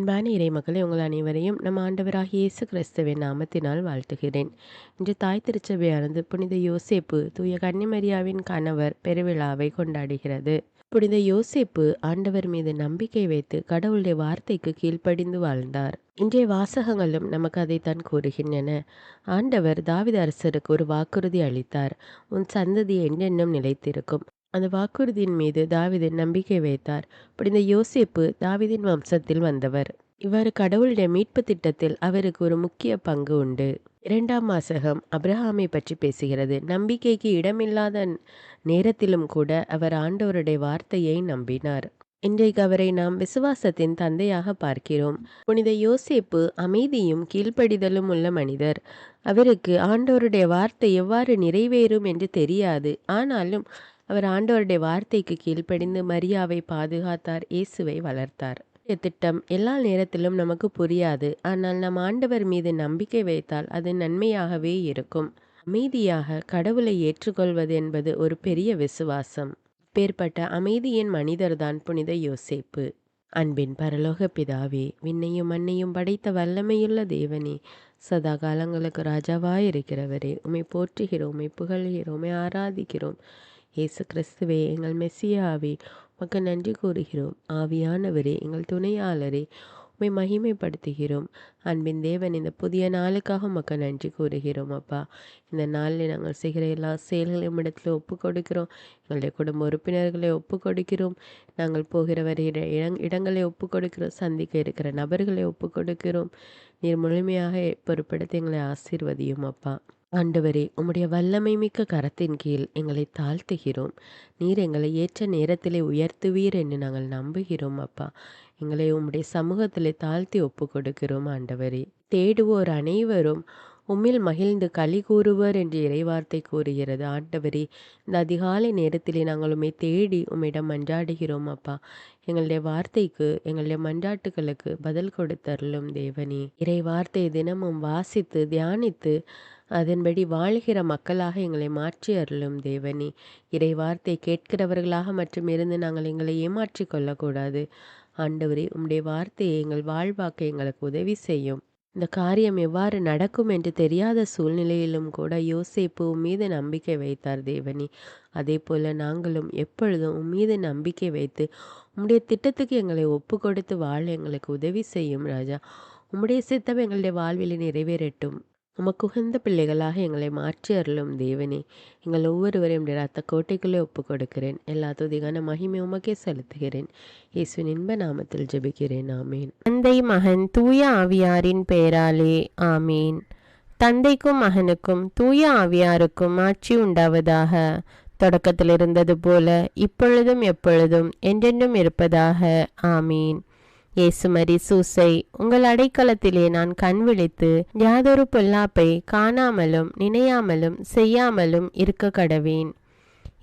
அன்பான இறைமக்களே, உங்கள் அனைவரையும் நம் ஆண்டவராகிய இயேசு கிறிஸ்துவின் நாமத்தினால் வாழ்த்துகிறேன். இன்று தாய் திருச்சபையானது புனித யோசேப்பு தூய கன்னிமரியாவின் கணவர் பெருவிழாவை கொண்டாடுகிறது. புனித யோசேப்பு ஆண்டவர் மீது நம்பிக்கை வைத்து கடவுளுடைய வார்த்தைக்கு கீழ்ப்படிந்து வாழ்ந்தார். இன்றைய வாசகங்களும் நமக்கு அதைத்தான் கூறுகின்றன. ஆண்டவர் தாவீது அரசருக்கு ஒரு வாக்குறுதி அளித்தார். உன் சந்ததி என்றென்றும் நிலைத்திருக்கும். அந்த வாக்குறுதியின் மீது தாவீது நம்பிக்கை வைத்தார். புனித யோசேப்பு தாவீதின் வம்சத்தில் வந்தவர். இவ்வாறு கடவுளுடைய மீட்பு திட்டத்தில் அவருக்கு ஒரு முக்கிய பங்கு உண்டு. இரண்டாம் வாசகம் அப்ரஹாமை பற்றி பேசுகிறது. நம்பிக்கைக்கு இடமில்லாத நேரத்திலும் கூட அவர் ஆண்டவருடைய வார்த்தையை நம்பினார். இன்றைக்கு அவரை நாம் விசுவாசத்தின் தந்தையாக பார்க்கிறோம். புனித யோசேப்பு அமைதியும் கீழ்ப்படிதலும் உள்ள மனிதர். அவருக்கு ஆண்டவருடைய வார்த்தை எவ்வாறு நிறைவேறும் என்று தெரியாது. ஆனாலும் அவர் ஆண்டவருடைய வார்த்தைக்கு கீழ்ப்படிந்து மரியாவை பாதுகாத்தார், இயேசுவை வளர்த்தார். திட்டம் எல்லா நேரத்திலும் நமக்கு புரியாது. ஆனால் நம் ஆண்டவர் மீது நம்பிக்கை வைத்தால் அது நன்மையாகவே இருக்கும். அமைதியாக கடவுளை ஏற்றுக்கொள்வது என்பது ஒரு பெரிய விசுவாசம். பேர்பட்ட அமைதியின் மனிதர்தான் புனித யோசேப்பு. அன்பின் பரலோக பிதாவே, விண்ணையும் மண்ணையும் படைத்த வல்லமையுள்ள தேவனே, சதா காலங்களுக்கு ராஜாவாயிருக்கிறவரே, உம்மை போற்றுகிறோம், உம்மை புகழ்கிறோம், உம்மை ஆராதிக்கிறோம். இயேசு கிறிஸ்துவே, எங்கள் மெஸ்ஸியாவே, உமக்கு நன்றி கூறுகிறோம். ஆவியானவரே, எங்கள் துணையாளரே, உம்மை மகிமைப்படுத்துகிறோம். அன்பின் தேவன், இந்த புதிய நாளுக்காக உமக்கு நன்றி கூறுகிறோம். அப்பா, இந்த நாளில் நாங்கள் செய்கிற எல்லா செயல்களையும் இடத்துல ஒப்பு கொடுக்கிறோம். எங்களுடைய குடும்ப உறுப்பினர்களை ஒப்பு கொடுக்கிறோம். நாங்கள் போகிற வருகிற இடங்களை ஒப்பு கொடுக்கிறோம். சந்திக்க இருக்கிற நபர்களை ஒப்பு கொடுக்கிறோம். நீர் முழுமையாக பொறுப்படுத்தி எங்களை ஆசீர்வதியும். அப்பா ஆண்டவரே, உம்முடைய வல்லமை மிக்க கரத்தின் கீழ் எங்களை தாழ்த்துகிறோம். நீர் எங்களை ஏற்ற நேரத்திலே உயர்த்துவீர் என்று நாங்கள் நம்புகிறோம். அப்பா, எங்களை உம்முடைய சமூகத்திலே தாழ்த்தி ஒப்பு கொடுக்கிறோம். ஆண்டவரே, தேடுவோர் அனைவரும் உம்மில் மகிழ்ந்து களி கூறுவர் என்று இறைவார்த்தை கூறுகிறது. ஆண்டவரே, இந்த அதிகாலை நேரத்திலே நாங்கள் உம்மை தேடி உம்மிடம் மன்றாடுகிறோம். அப்பா, எங்களுடைய வார்த்தைக்கு, எங்களுடைய மன்றாட்டுகளுக்கு பதில் கொடுத்தருளும் தேவனே. இறை வார்த்தை தினமும் வாசித்து தியானித்து அதன்படி வாழ்கிற மக்களாக எங்களை மாற்றி அருளும் தேவனே. இறை வார்த்தை கேட்கிறவர்களாக மற்றும் இருந்து நாங்கள் எங்களை ஏமாற்றி கொள்ளக்கூடாது. ஆண்டவரே, உம்முடைய வார்த்தையை எங்கள் வாழ்வாக்க எங்களுக்கு உதவி செய்யும். இந்த காரியம் எவ்வாறு நடக்கும் என்று தெரியாத சூழ்நிலையிலும் கூட யோசேப்பு உம்மீது நம்பிக்கை வைத்தார் தேவனே. அதே போல நாங்களும் எப்பொழுதும் உம்மீது நம்பிக்கை வைத்து உம்முடைய திட்டத்துக்கு எங்களை ஒப்பு கொடுத்து வாழ எங்களுக்கு உதவி செய்யும் ராஜா. உம்முடைய சித்தம் எங்களுடைய வாழ்வில் நிறைவேறட்டும். உமக்கு உகந்த பிள்ளைகளாக எங்களை மாற்றி அருளும் தேவனே. எங்கள் ஒவ்வொருவரையும் ரத்த கோட்டைக்குள்ளே ஒப்பு கொடுக்கிறேன். எல்லா துதிகான மகிமை உமக்கே செலுத்துகிறேன். இயேசுவின் இன்ப நாமத்தில் ஜெபிக்கிறேன். ஆமீன். தந்தை மகன் தூய ஆவியாரின் பெயராலே ஆமீன். தந்தைக்கும் மகனுக்கும் தூய ஆவியாருக்கும் ஆட்சி உண்டாவதாக. தொடக்கத்தில் இருந்தது போல இப்பொழுதும் எப்பொழுதும் என்றென்றும் இருப்பதாக. ஆமீன். இயேசுமரி சூசை, உங்கள் அடைக்கலத்திலே நான் கண் விழித்து யாதொரு பொல்லாப்பை காணாமலும் நினையாமலும் செய்யாமலும் இருக்க கடவேன்.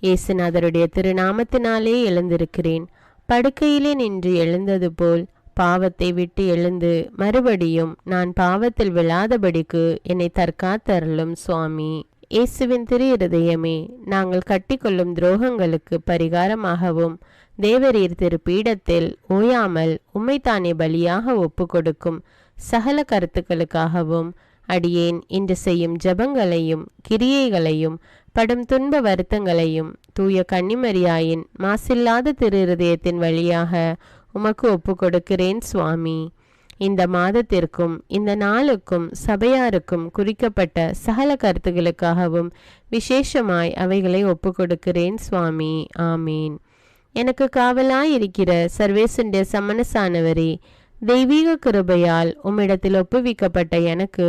இயேசுநாதருடைய திருநாமத்தினாலே எழுந்திருக்கிறேன். படுக்கையிலே நின்று எழுந்தது போல் பாவத்தை விட்டு எழுந்து மறுபடியும் நான் பாவத்தில் விழாதபடிக்கு என்னை தற்காத்தருளும் சுவாமி. இயேசுவின் திரு இருதயமே, நாங்கள் கட்டிக்கொள்ளும் துரோகங்களுக்கு பரிகாரமாகவும் தேவரீர் திரு பீடத்தில் ஓயாமல் உம்மைத்தானே பலியாக ஒப்பு கொடுக்கும் சகல கருத்துக்களுக்காகவும் அடியேன் இன்று செய்யும் ஜபங்களையும் கிரியைகளையும் படும் துன்ப வருத்தங்களையும் தூய கன்னிமரியாயின் மாசில்லாத திரு இருதயத்தின் வழியாக உமக்கு ஒப்பு கொடுக்கிறேன் சுவாமி. இந்த மாதத்திற்கும் இந்த நாளுக்கும் சபையாருக்கும் குறிக்கப்பட்ட சகல கருத்துகளுக்காகவும் விசேஷமாய் அவைகளை ஒப்பு கொடுக்கிறேன் சுவாமி. ஆமீன். எனக்கு காவலாயிருக்கிற சர்வேசுடைய சமனசானவரே, தெய்வீக கிருபையால் உம்மிடத்தில் ஒப்புவிக்கப்பட்ட எனக்கு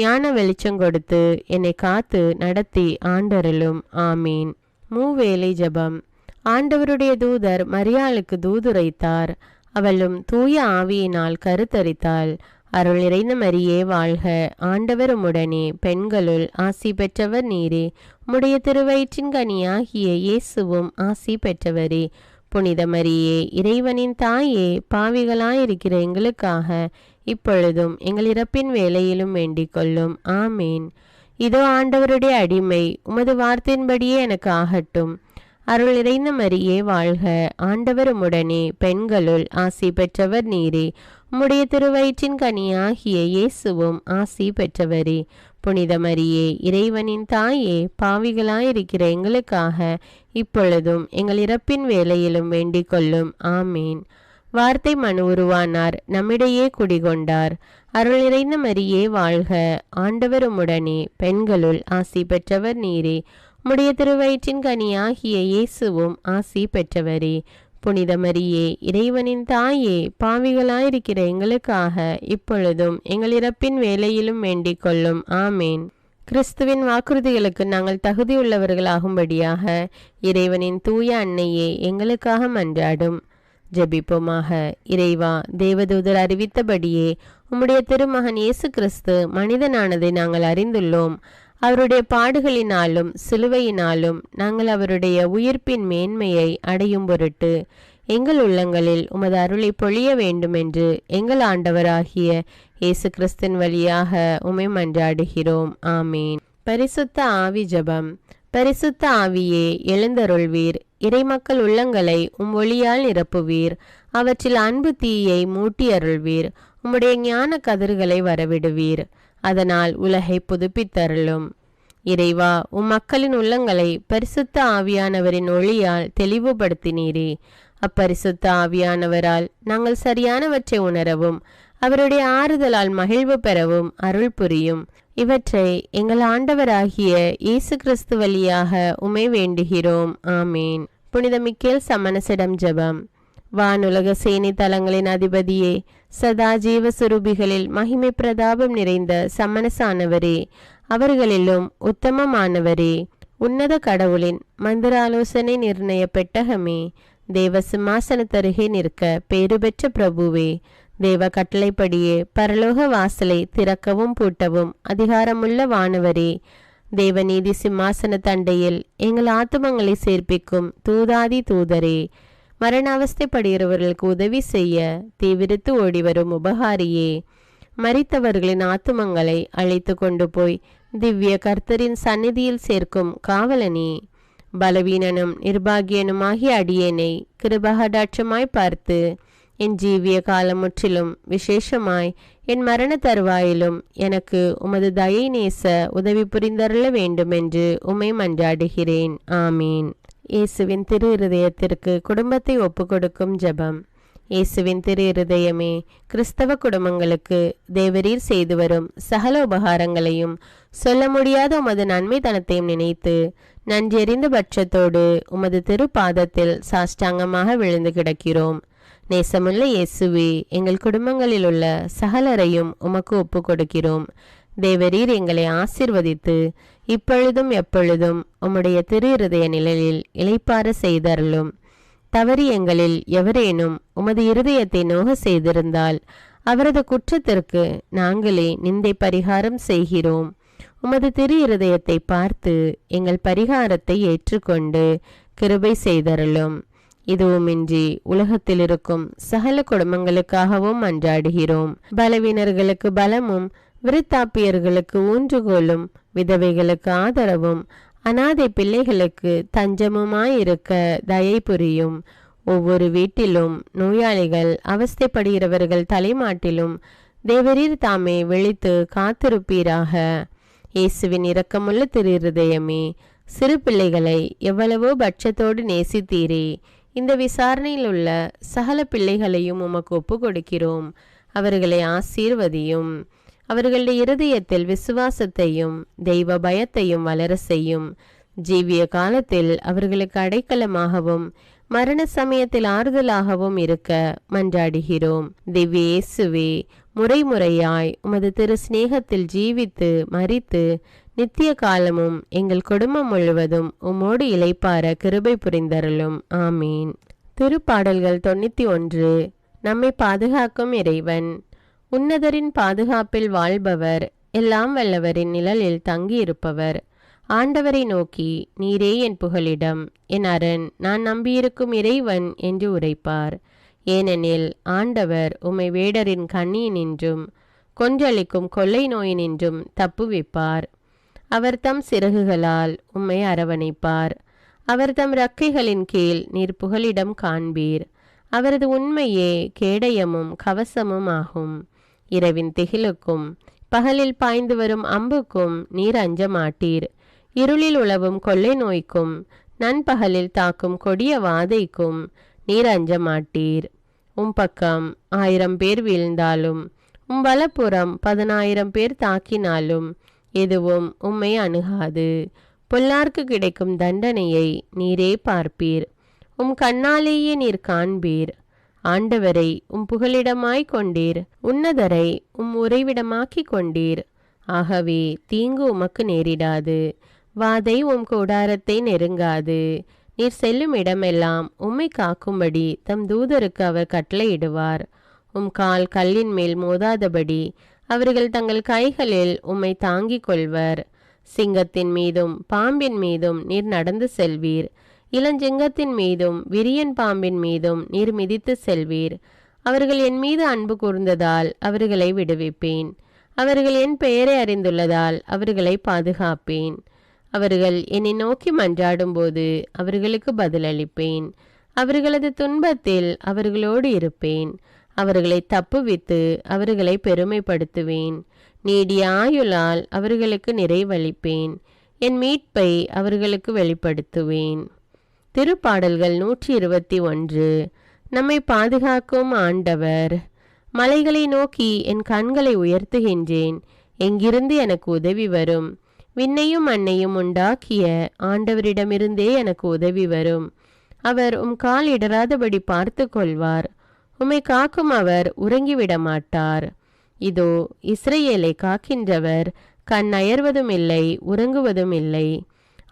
ஞான வெளிச்சம் கொடுத்து என்னை காத்து நடத்தி ஆண்டருளும். ஆமீன். மூவேளை ஜபம். ஆண்டவருடைய தூதர் மரியாளுக்கு தூதுரைத்தார். அவளும் தூய ஆவியினால் கருத்தரித்தாள். அருள் நிறைந்த மரியே வாழ்க, ஆண்டவர் உம்முடனே, பெண்களுள் ஆசி பெற்றவர் நீரே. உம்முடைய திருவயிற்றின் கனியாகிய இயேசுவும் ஆசி பெற்றவரே. புனித மரியே, இறைவனின் தாயே, பாவிகளாயிருக்கிற எங்களுக்காக இப்பொழுதும் எங்கள் இறப்பின் வேளையிலும் வேண்டிக் கொள்ளும். ஆமீன். இதோ ஆண்டவருடைய அடிமை, உமது வார்த்தையின்படியே எனக்கு ஆகட்டும். அருள் நிறைந்த மரியே வாழ்க, ஆண்டவர் உம்முடனே, பெண்களுள் ஆசி பெற்றவர் நீரே. உம்முடைய திருவயிற்றின் கனியாகிய இயேசுவும் ஆசி பெற்றவரே. புனித மரியே, இறைவனின் தாயே, பாவிகளாயிருக்கிற எங்களுக்காக இப்பொழுதும் எங்கள் இறப்பின் வேளையிலும் வேண்டிக் கொள்ளும். ஆமீன். வார்த்தை மனு உருவானார், நம்மிடையே குடிகொண்டார். அருள் நிறைந்த மரியே வாழ்க, ஆண்டவர் உம்முடனே, பெண்களுள் ஆசி பெற்றவர் நீரே. உம்முடைய திருவயிற்றின் கனியாகிய இயேசுவும் ஆசி பெற்றவரே. புனித மரியே, இறைவனின் தாயே, பாவிகளாயிருக்கிற எங்களுக்காக இப்பொழுதும் எங்கள் இறப்பின் வேளையிலும் வேண்டிக் கொள்ளும். ஆமேன். கிறிஸ்துவின் வாக்குறுதிகளுக்கு நாங்கள் தகுதியுள்ளவர்களாகும்படியாக இறைவனின் தூய அன்னையே எங்களுக்காக மன்றாடும். ஜெபிப்போமாக. இறைவா, தேவதூதர் அறிவித்தபடியே உம்முடைய திருமகன் இயேசு கிறிஸ்து மனிதனானதை நாங்கள் அறிந்துள்ளோம். அவருடைய பாடுகளினாலும் சிலுவையினாலும் நாங்கள் அவருடைய உயிர்ப்பின் மேன்மையை அடையும் பொருட்டு எங்கள் உள்ளங்களில் உமது அருளை பொழிய வேண்டுமென்று எங்கள் ஆண்டவராகிய இயேசு கிறிஸ்தின் வழியாக உம்மை மன்றாடுகிறோம். ஆமீன். பரிசுத்த ஆவி ஜெபம். பரிசுத்த ஆவியே, எழுந்தருள்வீர். இறைமக்கள் உள்ளங்களை ஒளியால் நிரப்புவீர். அவற்றில் அன்பு தீயை மூட்டி அருள்வீர். உம்முடைய ஞான கதிர்களை வரவிடுவீர். அதனால் உலகை புதுப்பித்தருளும். இறைவா, மக்களின் உள்ளங்களை பரிசுத்த ஆவியானவரின் ஒளியால் தெளிவுபடுத்தினீரே. அப்பரிசுத்த ஆவியானவரால் நாங்கள் சரியானவற்றை உணரவும் அவருடைய ஆறுதலால் மகிழ்வு பெறவும் அருள் புரியும். இவற்றை எங்கள் ஆண்டவராகிய இயேசு கிறிஸ்து வழியாக உம்மை வேண்டுகிறோம். ஆமீன். புனித மிக்கேல் சமணசிடம் ஜெபம். வானுலக சேனை தலங்களின் அதிபதியே, சதா ஜீவ சுரூபிகளில் மகிமை பிரதாபம் நிறைந்த சமணசானவரே, அவர்களிலும் உத்தமமானவரே, உன்னத கடவுளின் மந்திராலோசனை நிர்ணய பெட்டகமே, தேவ சிம்மாசனத்தருகே நிற்க பேறு பெற்ற பிரபுவே, தேவ கட்டளைப்படியே பரலோக வாசலை திறக்கவும் பூட்டவும் அதிகாரமுள்ள வானவரே, தேவநீதி சிம்மாசன தண்டையில் எங்கள் ஆத்துமங்களை சேர்ப்பிக்கும் தூதாதி தூதரே, மரண அவஸ்தைப்படுகிறவர்களுக்கு உதவி செய்ய தீவிரித்து ஓடிவரும் உபகாரியே, மரித்தவர்களின் ஆத்துமங்களை அழைத்து கொண்டு போய் திவ்ய கர்த்தரின் சந்நிதியில் சேர்க்கும் காவலனே, பலவீனனும் நிர்பாகியனுமாகிய அடியேனை கிருபகடாட்சமாய் பார்த்து என் ஜீவிய காலம் முற்றிலும் விசேஷமாய் என் மரண தருவாயிலும் எனக்கு உமது தயை நேச உதவி புரிந்தருள வேண்டுமென்று உம்மை மன்றாடுகிறேன். ஆமீன். இயேசுவின் திரு இருதயத்திற்கு குடும்பத்தை ஒப்புக்கொடுக்கும் ஜெபம். இயேசுவின் திரு இருதயமே, கிறிஸ்தவ குடும்பங்களுக்கு தேவரீர் செய்து வரும் சகல உபகாரங்களையும் சொல்ல முடியாத உமது நன்மைத்தனத்தையும் நினைத்து நன்றியறிந்த பட்சத்தோடு உமது திரு பாதத்தில் சாஷ்டாங்கமாக விழுந்து கிடக்கிறோம். நேசமுள்ள இயேசுவே, எங்கள் குடும்பங்களில் உள்ள சகலரையும் உமக்கு ஒப்பு கொடுக்கிறோம். தேவரீர் எங்களை ஆசிர்வதித்து இப்பொழுதும் எப்பொழுதும் உம்முடைய திரு இருதய நிழலில் இளைப்பார செய்தருளும். தவறி எங்களில் எவரேனும் உமது இருதயத்தை நோக செய்திருந்தால் அவரது குற்றத்திற்கு நாங்களே நிந்தை பரிகாரம் செய்கிறோம். உமது திரு இருதயத்தை பார்த்து எங்கள் பரிகாரத்தை ஏற்றுக்கொண்டு கிருபை செய்தருளும். இதுவுமின்றி உலகத்தில் இருக்கும் சகல குடும்பங்களுக்காகவும் மன்றாடுகிறோம். பலவீனர்களுக்கு பலமும், விருத்தாப்பியர்களுக்கு ஊன்றுகோலும், விதவைகளுக்கு ஆதரவும், அனாதை பிள்ளைகளுக்கு தஞ்சமுமாயிருக்க தயை புரியும். ஒவ்வொரு வீட்டிலும் நோயாளிகள் அவஸ்தைப்படுகிறவர்கள் தலைமாட்டிலும் தேவரீர் தாமே விழித்து காத்திருப்பீராக. இயேசுவின் இரக்கமுள்ள திரு இருதயமே, சிறு பிள்ளைகளை எவ்வளவோ பட்சத்தோடு நேசித்தீரே. இந்த விசாரணையில் உள்ள சகல பிள்ளைகளையும் உமக்கு ஒப்பு கொடுக்கிறோம். அவர்களை ஆசீர்வதியும். அவர்களுடைய இருதயத்தில் விசுவாசத்தையும் தெய்வ பயத்தையும் வளர செய்யும். ஜீவிய காலத்தில் அவர்களுக்கு அடைக்கலமாகவும் மரண சமயத்தில் ஆறுதலாகவும் இருக்க மன்றாடுகிறோம். திவ்ய இயேசுவே, முறைமுறையாய் உமது திரு சிநேகத்தில் ஜீவித்து மரித்து நித்திய காலமும் எங்கள் குடும்பம் முழுவதும் உம்மோடு இளைப்பார கிருபை புரிந்தருளும். ஆமீன். திருப்பாடல்கள் 91. நம்மை பாதுகாக்கும் இறைவன். உன்னதரின் பாதுகாப்பில் வாழ்பவர், எல்லாம் வல்லவரின் நிழலில் தங்கியிருப்பவர். ஆண்டவரை நோக்கி, நீரே என் புகலிடம், என் அரண், நான் நம்பியிருக்கும் இறைவன் என்று உரைப்பார். ஏனெனில் ஆண்டவர் உம்மை வேடரின் கண்ணியினின்றும் கொன்றளிக்கும் கொள்ளை நோயினின்றும் தப்புவிப்பார். அவர் தம் சிறகுகளால் உம்மை அரவணைப்பார். அவர் தம் இறக்கைகளின் கீழ் நீர் புகலிடம் காண்பீர். அவரது உண்மையே கேடயமும் கவசமும் ஆகும். இரவின் திகிலுக்கும் பகலில் பாய்ந்து வரும் அம்புக்கும் நீர் அஞ்ச மாட்டீர். இருளில் உலவும் கொள்ளை நோய்க்கும் நண்பகலில் தாக்கும் கொடிய வாதைக்கும் நீர் அஞ்ச மாட்டீர். பக்கம் 1000 பேர் வீழ்ந்தாலும் வலப்புறம் 10,000 பேர் தாக்கினாலும் எதுவும் உம்மை அணுகாது. பொல்லார்க்கு கிடைக்கும் தண்டனையை நீரே பார்ப்பீர். கண்ணாலேயே நீர் காண்பீர். ஆண்டவரை புகலிடமாய் கொண்டீர். உன்னதரை உறைவிடமாக்கி கொண்டீர். ஆகவே தீங்கு உமக்கு நேரிடாது. வாதை கூடாரத்தை நெருங்காது. நீர் செல்லும் இடமெல்லாம் உம்மை காக்கும்படி தம் தூதருக்கு அவர் கட்டளையிடுவார். கால் கல்லின் மேல் மோதாதபடி அவர்கள் தங்கள் கைகளில் உம்மை தாங்கிக் கொள்வர். சிங்கத்தின் மீதும் பாம்பின் மீதும் நீர் நடந்து செல்வீர். இளஞ்சிங்கத்தின் மீதும் விரியன் பாம்பின் மீதும் நீர் மிதித்து செல்வீர். அவர்கள் என் மீது அன்பு கூர்ந்ததால் அவர்களை விடுவிப்பேன். அவர்கள் என் பெயரை அறிந்துள்ளதால் அவர்களை பாதுகாப்பேன். அவர்கள் என்னை நோக்கி மன்றாடும் போது அவர்களுக்கு பதிலளிப்பேன். அவர்களது துன்பத்தில் அவர்களோடு இருப்பேன். அவர்களை தப்புவித்து அவர்களை பெருமைப்படுத்துவேன். நீடிய ஆயுளால் அவர்களுக்கு நிறைவளிப்பேன். என் மீட்பை அவர்களுக்கு வெளிப்படுத்துவேன். திருப்பாடல்கள் 121. நம்மை பாதுகாக்கும் ஆண்டவர். மலைகளை நோக்கி என் கண்களை உயர்த்துகின்றேன். எங்கிருந்து எனக்கு உதவி வரும்? விண்ணையும் மண்ணையும் உண்டாக்கிய ஆண்டவரிடமிருந்தே எனக்கு உதவி வரும். அவர் கால் இடராதபடி பார்த்து கொள்வார். உம்மை காக்கும் அவர் உறங்கிவிட மாட்டார். இதோ இஸ்ரவேலை காக்கின்றவர் கண் அயர்வதும் இல்லை, உறங்குவதும் இல்லை.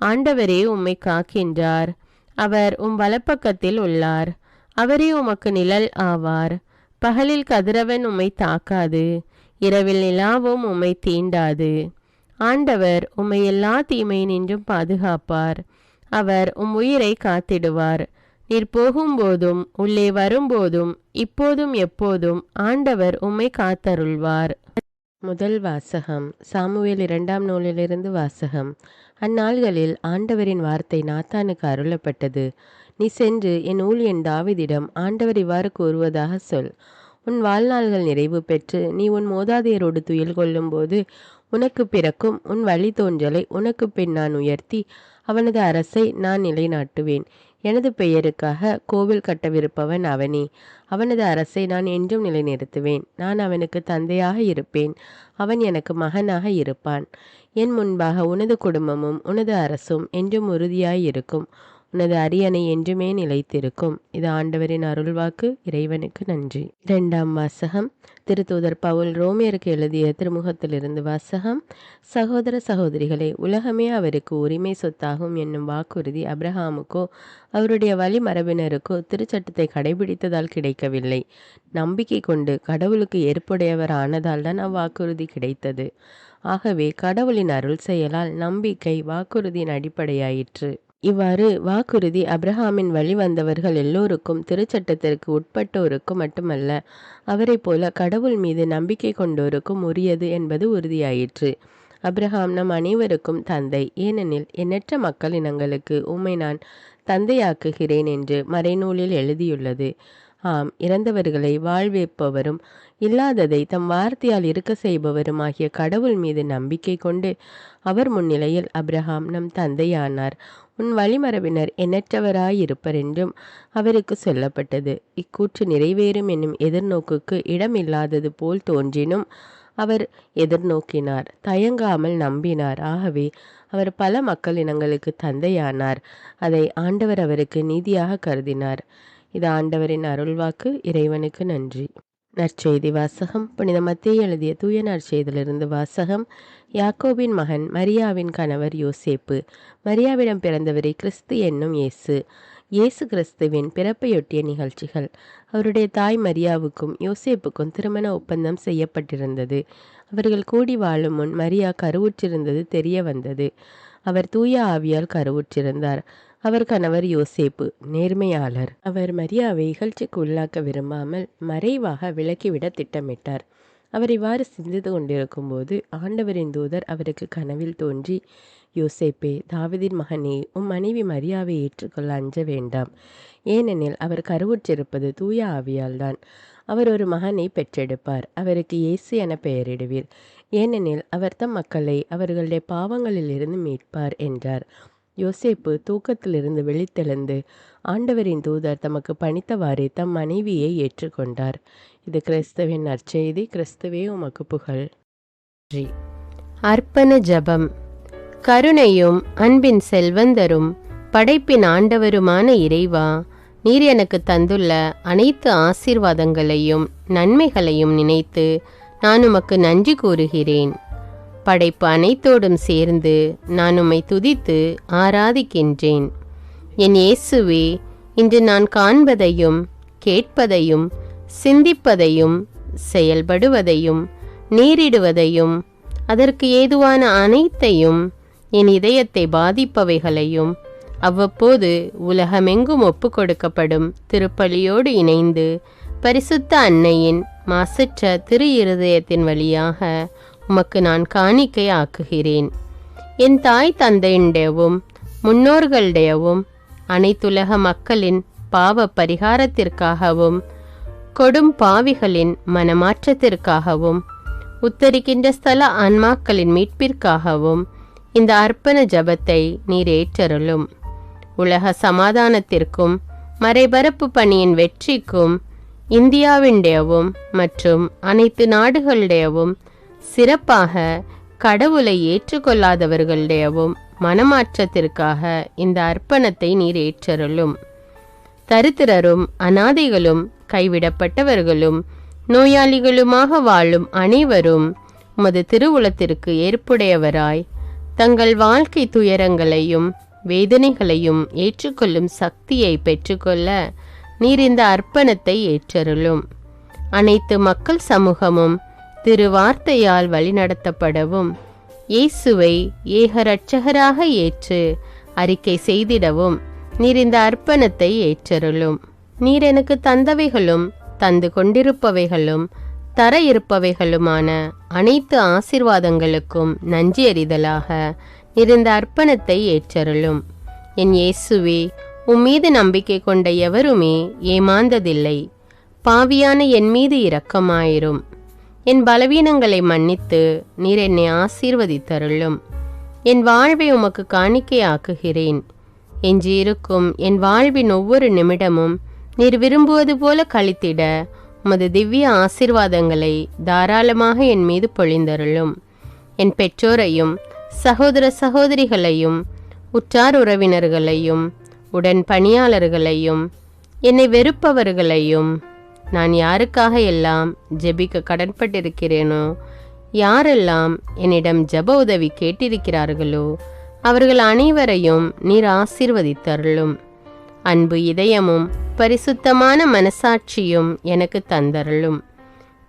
ஆண்டவரே உம்மை காக்கின்றார். அவர் வலப்பக்கத்தில் உள்ளார். அவரே உமக்கு நிழல் ஆவார். பகலில் கதிரவன் உம்மை தாக்காது. இரவில் நிலாவும் உம்மை தீண்டாது. ஆண்டவர் உம்மை எல்லா தீமையினின்றும் பாதுகாப்பார். அவர் உயிரை காத்திடுவார். நீர் போகும்போதும் உள்ளே வரும்போதும் இப்போதும் எப்போதும் ஆண்டவர் உம்மை காத்தருள்வார். முதல் வாசகம். சாமுவேல் 2ஆம் நூலிலிருந்து வாசகம். அந்நாள்களில் ஆண்டவரின் வார்த்தை நாத்தானுக்கு அருளப்பட்டது. நீ சென்று என் ஊழியன் தாவீதிடம் ஆண்டவர் இவ்வாறு கூறுவதாக சொல். உன் வாழ்நாள்கள் நிறைவு பெற்று நீ உன் மூதாதையரோடு துயில் கொள்ளும்போது உனக்கு பிறக்கும் உன் வழி தோன்றலை உனக்கு பின் நான் உயர்த்தி அவனது அரசை நான் நிலைநாட்டுவேன். எனது பெயருக்காக கோவில் கட்டவிருப்பவன் அவனே. அவனது அரசை நான் என்றும் நிலைநிறுத்துவேன். நான் அவனுக்கு தந்தையாக இருப்பேன். அவன் எனக்கு மகனாக இருப்பான். என் முன்பாக உனது குடும்பமும் உனது அரசும் என்றும் உறுதியாய் இருக்கும். உனது அரியணை என்றுமே நிலைத்திருக்கும். இது ஆண்டவரின் அருள்வாக்கு. இறைவனுக்கு நன்றி. 2ஆம் வாசகம். திருத்தூதர் பவுல் ரோமியருக்கு எழுதிய திருமுகத்திலிருந்து வாசகம். சகோதர சகோதரிகளே, உலகமே அவருக்கு உரிமை சொத்தாகும் என்னும் வாக்குறுதி அப்ரஹாமுக்கோ அவருடைய வழி மரபினருக்கோ திருச்சட்டத்தை கடைபிடித்ததால் கிடைக்கவில்லை. நம்பிக்கை கொண்டு கடவுளுக்கு ஏற்புடையவர் ஆனதால் தான் அவ்வாக்குறுதி கிடைத்தது. ஆகவே கடவுளின் அருள் செயலால் நம்பிக்கை வாக்குறுதியின் அடிப்படையாயிற்று. இவ்வாறு வாக்குறுதி அப்ரஹாமின் வழி வந்தவர்கள் எல்லோருக்கும், திருச்சட்டத்திற்கு உட்பட்டோருக்கும் மட்டுமல்ல, அவரை போல கடவுள் மீது நம்பிக்கை கொண்டோருக்கும் உரியது என்பது உறுதியாயிற்று. அப்ரஹாம் நம் அனைவருக்கும் தந்தை. ஏனெனில் எண்ணற்ற மக்கள் இனங்களுக்கு உம்மை நான் தந்தையாக்குகிறேன் என்று மறைநூலில் எழுதியுள்ளது. ஆம், இறந்தவர்களை வாழ்விப்பவரும் இல்லாததை தம் வார்த்தையால் இருக்க செய்பவருமாகிய கடவுள் மீது நம்பிக்கை கொண்டு அவர் முன்னிலையில் அப்ரஹாம் நம் தந்தையானார். உன் வழிமரபினர் எண்ணற்றவராயிருப்பர் என்றும் அவருக்கு சொல்லப்பட்டது. இக்கூற்று நிறைவேறும் என்னும் எதிர்நோக்குக்கு இடமில்லாதது போல் தோன்றினும் அவர் எதிர்நோக்கினார், தயங்காமல் நம்பினார். ஆகவே அவர் பல மக்கள் இனங்களுக்கு தந்தையானார். அதை ஆண்டவர் அவருக்கு நீதியாக கருதினார். இது ஆண்டவரின் அருள்வாக்கு. இறைவனுக்கு நன்றி. நற்செய்தி வாசகம். புனித மத்தேயு எழுதிய தூய நற்செய்தியிலிருந்து வாசகம். யாக்கோபின் மகன் மரியாவின் கணவர் யோசேப்பு. மரியாவிடம் பிறந்தவரே கிறிஸ்து என்னும் இயேசு. இயேசு கிறிஸ்துவின் பிறப்பையொட்டிய நிகழ்ச்சிகள். அவருடைய தாய் மரியாவுக்கும் யோசேப்புக்கும் திருமண ஒப்பந்தம் செய்யப்பட்டிருந்தது. அவர்கள் கூடி வாழும் முன் மரியா கருவுற்றிருந்தது தெரிய வந்தது. அவர் தூய ஆவியால் கருவுற்றிருந்தார். அவர் கணவர் யோசேப்பு நேர்மையாளர். அவர் மரியாவை இகழ்ச்சிக்கு உள்ளாக்க விரும்பாமல் மறைவாக விலக்கிவிட திட்டமிட்டார். அவர் இவ்வாறு சிந்தித்து கொண்டிருக்கும்போது ஆண்டவரின் தூதர் அவருக்கு கனவில் தோன்றி, யோசேப்பே, தாவீதின் மகனே, உம் மனைவி மரியாவை ஏற்றுக்கொள்ள அஞ்ச வேண்டாம். ஏனெனில் அவர் கருவுற்றிருப்பது தூய ஆவியால்தான். அவர் ஒரு மகனை பெற்றெடுப்பார். அவருக்கு இயேசு என பெயரிடுவீர். ஏனெனில் அவர் தம் மக்களை அவர்களுடைய பாவங்களிலிருந்து மீட்பார் என்றார். யோசேப்பு தூக்கத்திலிருந்து விழித்தெழுந்து ஆண்டவரின் தூதர் தமக்கு பணித்தவாறே தம் மனைவியை ஏற்றுக்கொண்டார். இது கிறிஸ்துவின் நற்செய்தி. கிறிஸ்துவே உமக்கு புகழ். அர்ப்பண ஜெபம். கருணையும் அன்பின் செல்வந்தரும் படைப்பின் ஆண்டவருமான இறைவா, நீர் எனக்கு தந்துள்ள அனைத்து ஆசீர்வாதங்களையும் நன்மைகளையும் நினைத்து நான் உமக்கு நன்றி கூறுகிறேன். படைப்பு அனைத்தோடும் சேர்ந்து நான் உம்மை துதித்து ஆராதிக்கின்றேன். என் இயேசுவே, இன்று நான் காண்பதையும் கேட்பதையும் சிந்திப்பதையும் செயல்படுவதையும் நேரிடுவதையும் அதற்கு ஏதுவான அனைத்தையும் என் இதயத்தை பாதிப்பவைகளையும் அவ்வப்போது உலகமெங்கும் ஒப்பு கொடுக்கப்படும் திருப்பலியோடு இணைந்து பரிசுத்த அன்னையின் மாசற்ற திரு இருதயத்தின் வழியாக உமக்கு நான் காணிக்கை ஆக்குகிறேன். என் தாய் தந்தையுடையவும் முன்னோர்களுடையவும் அனைத்துலக மக்களின் பாவ பரிகாரத்திற்காகவும் கொடும் பாவிகளின் மனமாற்றத்திற்காகவும் உத்தரிக்கின்ற ஸ்தல ஆன்மாக்களின் மீட்பிற்காகவும் இந்த அர்ப்பண ஜபத்தை நீர் ஏற்றருளும். உலக சமாதானத்திற்கும் மறைபரப்பு பணியின் வெற்றிக்கும் இந்தியாவின்டையவும் மற்றும் அனைத்து நாடுகளுடையவும் சிறப்பாக கடவுளை ஏற்றுக்கொள்ளாதவர்களுடையவும் மனமாற்றத்திற்காக இந்த அர்ப்பணத்தை நீர் ஏற்றருளும். தரித்திரரும் அனாதைகளும் கைவிடப்பட்டவர்களும் நோயாளிகளுமாக வாழும் அனைவரும் உமது திருவுளத்திற்கு ஏற்புடையவராய் தங்கள் வாழ்க்கை துயரங்களையும் வேதனைகளையும் ஏற்றுக்கொள்ளும் சக்தியை பெற்றுக்கொள்ள நீர் இந்த அர்ப்பணத்தை ஏற்றருளும். அனைத்து மக்கள் சமூகமும் திருவார்த்தையால் வழிநடத்தப்படவும் இயேசுவை ஏக இரட்சகராக ஏற்று அறிக்கை செய்திடவும் நீர் இந்த அர்ப்பணத்தை ஏற்றருளும். நீர் எனக்கு தந்தவைகளும் தந்து கொண்டிருப்பவைகளும் தர இருப்பவைகளுமான அனைத்து ஆசீர்வாதங்களுக்கும் நன்றி அறிதலாக நீர் இந்த அர்ப்பணத்தை ஏற்றருளும். என் இயேசுவே, உம்மீது நம்பிக்கை கொண்ட எவருமே ஏமாந்ததில்லை. பாவியான என் மீது இரக்கமாயிரும். என் பலவீனங்களை மன்னித்து நீர் என்னை ஆசீர்வதித்தருளும். என் வாழ்வை உமக்கு காணிக்கையாக்குகிறேன். எஞ்சியிருக்கும் என் வாழ்வின் ஒவ்வொரு நிமிடமும் நீர் விரும்புவது போல கழித்திட உமது திவ்ய ஆசீர்வாதங்களை தாராளமாக என் மீது பொழிந்தருளும். என் பெற்றோரையும் சகோதர சகோதரிகளையும் உற்றார் உறவினர்களையும் உடன் பணியாளர்களையும் என்னை வெறுப்பவர்களையும் நான் யாருக்காக எல்லாம் ஜெபிக்க கடன்பட்டிருக்கிறேனோ, யாரெல்லாம் என்னிடம் ஜெப உதவி கேட்டிருக்கிறார்களோ அவர்கள் அனைவரையும் நீர் ஆசீர்வதித்தருளும். அன்பு இதயமும் பரிசுத்தமான மனசாட்சியும் எனக்கு தந்தருளும்.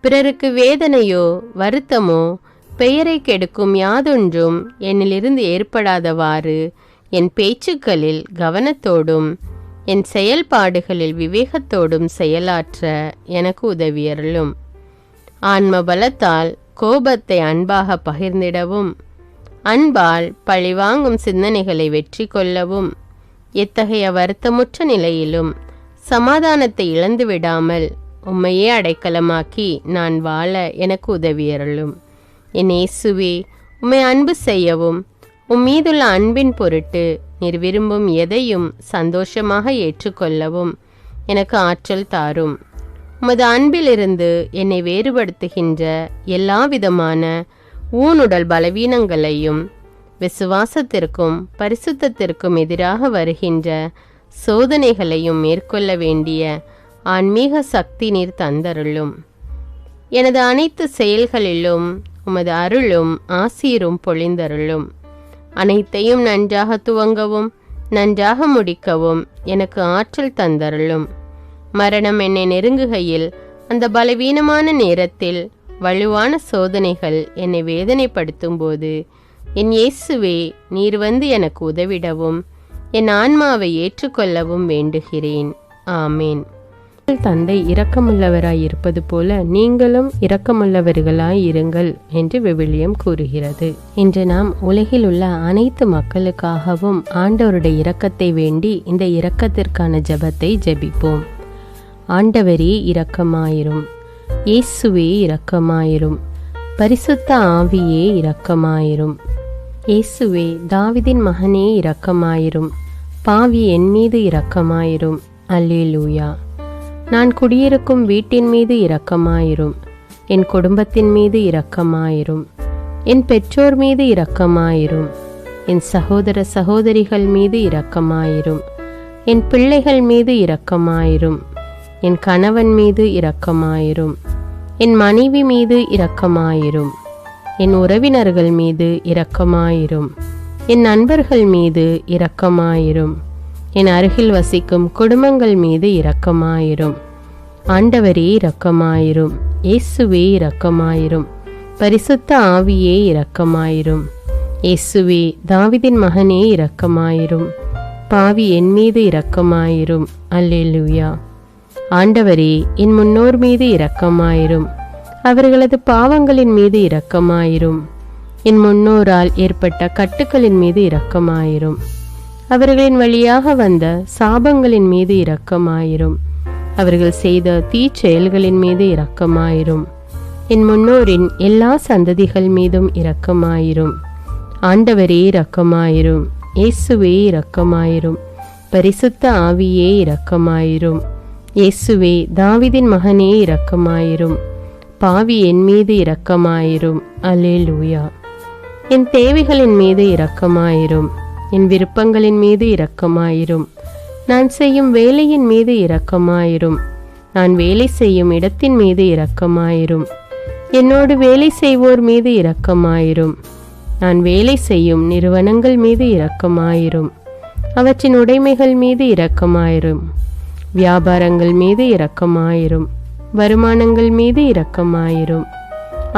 பிறருக்கு வேதனையோ வருத்தமோ பெயரை கெடுக்கும் யாதொன்றும் என்னிலிருந்து ஏற்படாதவாறு என் பேச்சுக்களில் கவனத்தோடும் என் செயல்பாடுகளில் விவேகத்தோடும் செயலாற்ற எனக்கு உதவியருளும். ஆன்ம பலத்தால் கோபத்தை அன்பாக பகிர்ந்திடவும் அன்பால் பழிவாங்கும் சிந்தனைகளை வெற்றி கொள்ளவும் எத்தகைய வருத்தமுற்ற நிலையிலும் சமாதானத்தை இழந்து விடாமல் உம்மையே அடைக்கலமாக்கி நான் வாழ எனக்கு உதவியருளும். என் இயேசுவே, உம்மை அன்பு செய்யவும் உம்மீதுள்ள அன்பின் பொருட்டு நீர் விரும்பும் எதையும் சந்தோஷமாக ஏற்றுக்கொள்ளவும் எனக்கு ஆற்றல் தாரும். உமது அன்பிலிருந்து என்னை வேறுபடுத்துகின்ற எல்லா விதமான ஊனுடல் பலவீனங்களையும் விசுவாசத்திற்கும் பரிசுத்தத்திற்கும் எதிராக வருகின்ற சோதனைகளையும் மேற்கொள்ள வேண்டிய ஆன்மீக சக்தி நீர் தந்தருளும். எனது அனைத்து செயல்களிலும் உமது அருளும் ஆசீரும் பொழிந்தருளும். அனைத்தையும் நன்றாக துவங்கவும் நன்றாக முடிக்கவும் எனக்கு ஆற்றல் தந்தருளும். மரணம் என்னை நெருங்குகையில் அந்த பலவீனமான நேரத்தில் வலுவான சோதனைகள் என்னை வேதனைப்படுத்தும் போது என் இயேசுவே, நீர் வந்து எனக்கு உதவிடவும் என் ஆன்மாவை ஏற்றுக்கொள்ளவும் வேண்டுகிறேன். ஆமேன். தந்தை இரக்கமுள்ளவராய் இருப்பது போல நீங்களும் இரக்கமுள்ளவர்களாய் இருங்கள் என்று விவிலியம் கூறுகிறது. இன்று நாம் உலகில் உள்ள அனைத்து மக்களுக்காகவும் ஆண்டவருடைய இரக்கத்தை வேண்டி இந்த இரக்கத்திற்கான ஜெபத்தை ஜெபிப்போம். ஆண்டவரே இரக்கமாயிரும், இயேசுவே இரக்கமாயிரும், பரிசுத்த ஆவியே இரக்கமாயிரும். இயேசுவே தாவீதின் மகனே இரக்கமாயிரும், பாவி என் மீது இரக்கமாயிரும். அல்லேலூயா. நான் குடியிருக்கும் வீட்டின் மீது இரக்கமாயிரும், என் குடும்பத்தின் மீது இரக்கமாயிரும், என் பெற்றோர் மீது இரக்கமாயிரும், என் சகோதர சகோதரிகள் மீது இரக்கமாயிரும், என் பிள்ளைகள் மீது இரக்கமாயிரும், என் கணவன் மீது இரக்கமாயிரும், என் மனைவி மீது இரக்கமாயிரும், என் உறவினர்கள் மீது இரக்கமாயிரும், என் நண்பர்கள் மீது இரக்கமாயிரும், என் அருகில் வசிக்கும் குடும்பங்கள் மீது இரக்கமாயிரும். ஆண்டவரே இரக்கமாயிரும், இயேசுவே இரக்கமாயிரும், பரிசுத்த ஆவியே இரக்கமாயிரும். இயேசுவே தாவீதின் மகனே இரக்கமாயிரும், பாவி என் மீது இரக்கமாயிரும். அல்லேலூயா. ஆண்டவரே என் முன்னோர் மீது இரக்கமாயிரும், அவர்களது பாவங்களின் மீது இரக்கமாயிரும். என் முன்னோரால் ஏற்பட்ட கட்டுக்களின் மீது இரக்கமாயிரும், அவர்களின் வழியாக வந்த சாபங்களின் மீது இரக்கமாயிரும், அவர்கள் செய்த தீச்செயல்களின் மீது இரக்கமாயிரும். என் முன்னோரின் எல்லா சந்ததிகள் மீதும் இரக்கமாயிரும். ஆண்டவரே இரக்கமாயிரும், இயேசுவே இரக்கமாயிரும், பரிசுத்த ஆவியே இரக்கமாயிரும். இயேசுவே தாவீதின் மகனே இரக்கமாயிரும், பாவி என் மீது இரக்கமாயிரும். அல்லேலூயா. என் தேவைகளின் மீது இரக்கமாயிரும், என் விருப்பங்களின் மீது இரக்கமாயிரும், நான் செய்யும் வேலையின் மீது இரக்கமாயிரும், நான் வேலை செய்யும் இடத்தின் மீது இரக்கமாயிரும், என்னோடு வேலை செய்வோர் மீது இரக்கமாயிரும், நான் வேலை செய்யும் நிறுவனங்கள் மீது இரக்கமாயிரும், அவற்றின் உடைமைகள் மீது இரக்கமாயிரும், வியாபாரங்கள் மீது இரக்கமாயிரும், வருமானங்கள் மீது இரக்கமாயிரும்.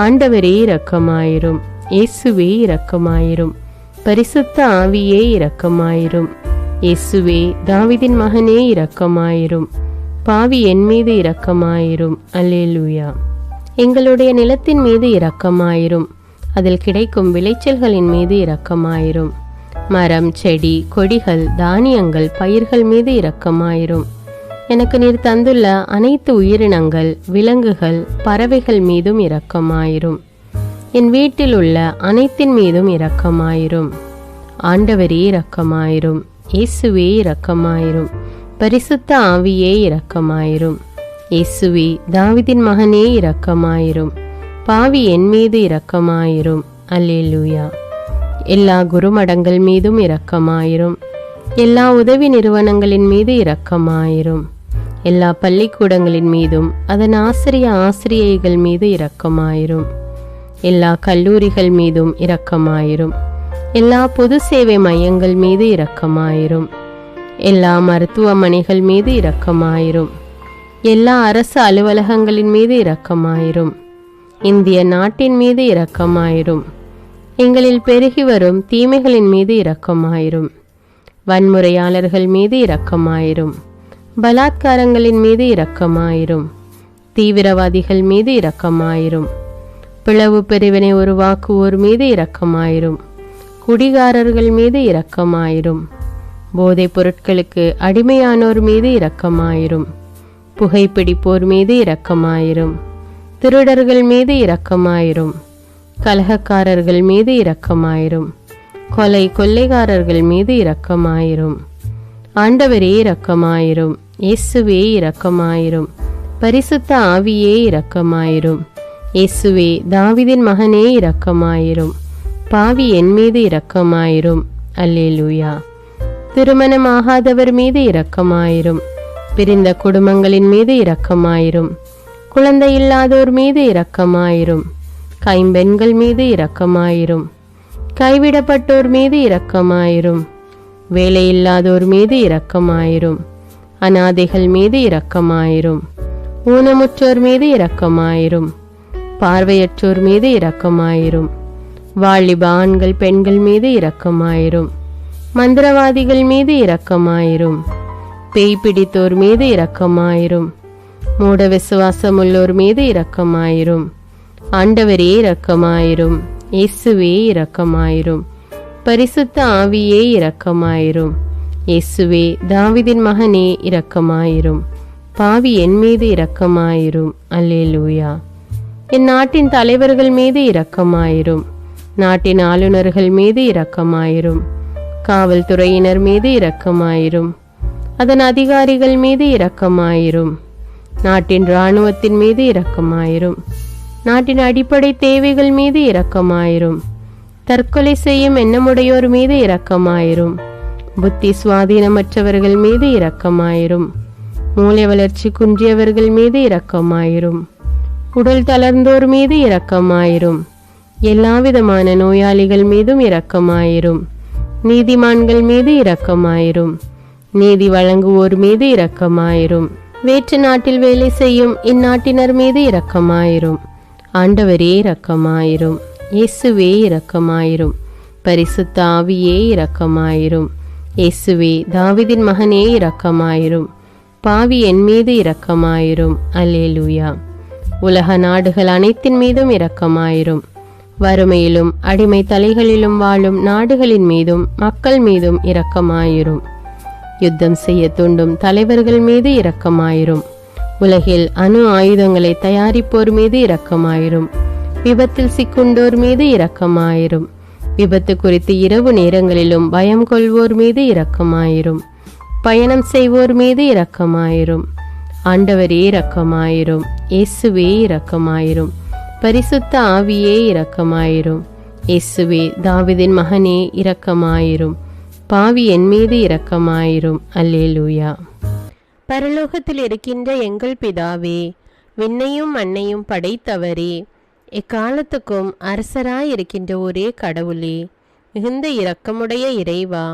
ஆண்டவரே இரக்கமாயிரும், இயேசுவே இரக்கமாயிரும், பரிசுத்த ஆவியே இரக்கமாயிரும். இயேசுவே தாவீதின் மகனே இரக்கமாயிரும், பாவி என் மீது இரக்கமாயிரும். அல்லேலூயா. எங்களுடைய நிலத்தின் மீது இரக்கமாயிரும், அதில் கிடைக்கும் விளைச்சல்களின் மீது இரக்கமாயிரும். மரம், செடி, கொடிகள், தானியங்கள், பயிர்கள் மீது இரக்கமாயிரும். எனக்கு நீர் தந்துள்ள அனைத்து உயிரினங்கள், விலங்குகள், பறவைகள் மீதும் இரக்கமாயிரும். என் வீட்டில் உள்ள அனைத்தின் மீதும் இரக்கமாயிரும். ஆண்டவரே இரக்கமாயிரும், இயேசுவே இரக்கமாயிரும், பரிசுத்த ஆவியே இரக்கமாயிரும். இயேசுவே தாவீதின் மகனே இரக்கமாயிரும், பாவி என் மீது இரக்கமாயிரும். அல்லேலூயா. எல்லா குருமடங்கள் மீதும் இரக்கமாயிரும், எல்லா உதவி நிறுவனங்களின் மீது இரக்கமாயிரும், எல்லா பள்ளிக்கூடங்களின் மீதும் அதன் ஆசிரியைகள் மீது இரக்கமாயிரும், எல்லா கல்லூரிகள் மீதும் இரக்கமாயிரும், எல்லா பொது சேவை மையங்கள் மீது இரக்கமாயிரும், எல்லா மருத்துவமனைகள் மீது இரக்கமாயிரும், எல்லா அரசு அலுவலகங்களின் மீது இரக்கமாயிரும், இந்திய நாட்டின் மீது இரக்கமாயிரும், எங்களில் பெருகி வரும் தீமைகளின் மீது இரக்கமாயிரும், வன்முறையாளர்கள் மீது இரக்கமாயிரும், பலாத்காரங்களின் மீது இரக்கமாயிரும், தீவிரவாதிகள் மீது இரக்கமாயிரும், பிளவு பிரிவினை உருவாக்குவோர் மீது இரக்கமாயிரும், குடிகாரர்கள் மீது இரக்கமாயிரும், போதைப் பொருட்களுக்கு அடிமையானோர் மீது இரக்கமாயிரும், புகைப்பிடிப்போர் மீது இரக்கமாயிரும், திருடர்கள் மீது இரக்கமாயிரும், கலகக்காரர்கள் மீது இரக்கமாயிரும், கொள்ளைக்காரர்கள் மீது இரக்கமாயிரும். ஆண்டவரே இரக்கமாயிரும், இயேசுவே இரக்கமாயிரும், பரிசுத்த ஆவியே இரக்கமாயிரும். இயேசுவே தாவீதின் மகனே இரக்கமாயிரும், பாவி என் மீது இரக்கமாயிரும். அல்லேலூயா. திருமணமாகாதவர் மீது இரக்கமாயிரும், பிரிந்த குடும்பங்களின் மீது இரக்கமாயிரும், குழந்தை இல்லாதோர் மீது இரக்கமாயிரும், கைம்பெண்கள் மீது இரக்கமாயிரும், கைவிடப்பட்டோர் மீது இரக்கமாயிரும், வேலையில்லாதோர் மீது இரக்கமாயிரும், அநாதைகள் மீது இரக்கமாயிரும், ஊனமுற்றோர் மீது இரக்கமாயிரும், பார்வையற்றோர் மீது இரக்கமாயிரும், வாலிப ஆண்கள் பெண்கள் மீது இரக்கமாயிரும், மந்திரவாதிகள் மீது இரக்கமாயிரும், பேய் பிடித்தோர் மீது இரக்கமாயிரும், மூட விசுவாசம் உள்ளோர் மீது இரக்கமாயிரும். ஆண்டவரே இரக்கமாயிரும். இயேசுவே இரக்கமாயிரும். பரிசுத்த ஆவியே இரக்கமாயிரும். இயேசுவே தாவீதின் மகனே இரக்கமாயிரும். பாவி என் மீது இரக்கமாயிரும். அல்லேலூயா. என் நாட்டின் தலைவர்கள் மீது இரக்கமாயிரும். நாட்டின் ஆளுநர்கள் மீது இரக்கமாயிரும். காவல்துறையினர் மீது இரக்கமாயிரும். அதன் அதிகாரிகள் மீது இரக்கமாயிரும். நாட்டின் இராணுவத்தின் மீது இரக்கமாயிரும். நாட்டின் அடிப்படை தேவைகள் மீது இரக்கமாயிரும். தற்கொலை செய்யும் எண்ணமுடையோர் மீது இரக்கமாயிரும். புத்தி சுவாதீனமற்றவர்கள் மீது இரக்கமாயிரும். மூளை வளர்ச்சி குன்றியவர்கள் மீது இரக்கமாயிரும். உடல் தளர்ந்தோர் மீது இரக்கமாயிரும். எல்லாவிதமான நோயாளிகள் மீதும் இரக்கமாயிரும். நீதிமான்கள் மீது இரக்கமாயிரும். நீதி வழங்குவோர் மீது இரக்கமாயிரும். வேற்று நாட்டில் வேலை செய்யும் இந்நாட்டினர் மீது இரக்கமாயிரும். ஆண்டவரே இரக்கமாயிரும். இயேசுவே இரக்கமாயிரும். பரிசுத்த ஆவியே இரக்கமாயிரும். இயேசுவே தாவீதின் மகனே இரக்கமாயிரும். பாவி என் மீது இரக்கமாயிரும். அல்லேலூயா. உலக நாடுகள் அனைத்தின் மீதும் இரக்கமாயிரும். வறுமையிலும் அடிமை தலைகளிலும் வாழும் நாடுகளின் மீதும் மக்கள் மீதும் இரக்கமாயிரும். யுத்தம் செய்ய தூண்டும் தலைவர்கள் மீது இரக்கமாயிரும். உலகில் அணு ஆயுதங்களை தயாரிப்போர் மீது இரக்கமாயிரும். விபத்தில் சிக்குண்டோர் மீது இரக்கமாயிரும். விபத்து குறித்து இரவு நேரங்களிலும் பயம் கொள்வோர் மீது இரக்கமாயிரும். பயணம் செய்வோர் மீது இரக்கமாயிரும். ஆண்டவரே இரக்கமாயிரும். இயேசுவே இரக்கமாயிரும். பரிசுத்த ஆவியே இரக்கமாயிரும். இயேசுவே தாவீதின் மகனே இரக்கமாயிரும். பாவி என் மீது இரக்கமாயிரும். அல்லேலூயா. பரலோகத்தில் இருக்கின்ற எங்கள் பிதாவே, விண்ணையும் மண்ணையும் படைத்தவரே, எக்காலத்துக்கும் அரசராயிருக்கின்ற ஒரே கடவுளே, மிகுந்த இரக்கமுடைய இறைவா,